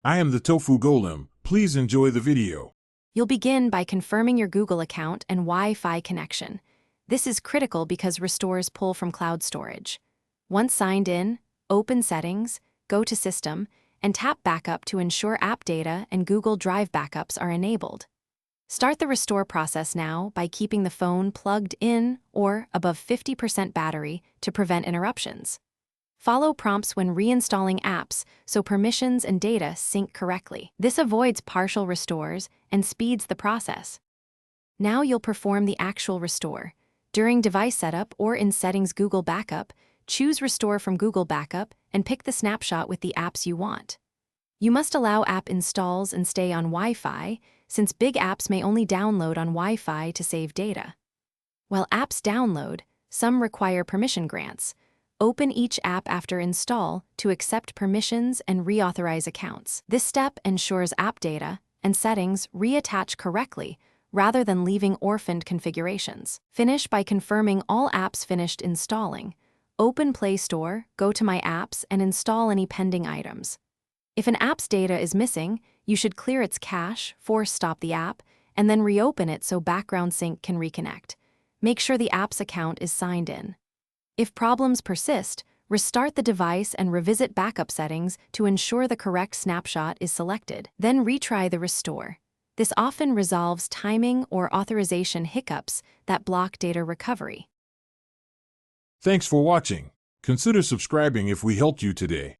I am the Tofu Golem. Please enjoy the video. You'll begin by confirming your Google account and Wi-Fi connection. This is critical because restores pull from cloud storage. Once signed in, open Settings, go to System, and tap Backup to ensure app data and Google Drive backups are enabled. Start the restore process now by keeping the phone plugged in or above 50% battery to prevent interruptions. Follow prompts when reinstalling apps so permissions and data sync correctly. This avoids partial restores and speeds the process. Now you'll perform the actual restore. During device setup or in Settings Google Backup, choose Restore from Google Backup and pick the snapshot with the apps you want. You must allow app installs and stay on Wi-Fi, since big apps may only download on Wi-Fi to save data. While apps download, some require permission grants. Open each app after install to accept permissions and reauthorize accounts. This step ensures app data and settings reattach correctly rather than leaving orphaned configurations. Finish by confirming all apps finished installing. Open Play Store, go to My Apps, and install any pending items. If an app's data is missing, you should clear its cache, force stop the app, and then reopen it so background sync can reconnect. Make sure the app's account is signed in. If problems persist, restart the device and revisit backup settings to ensure the correct snapshot is selected. Then retry the restore. This often resolves timing or authorization hiccups that block data recovery. Thanks for watching. Consider subscribing if we helped you today.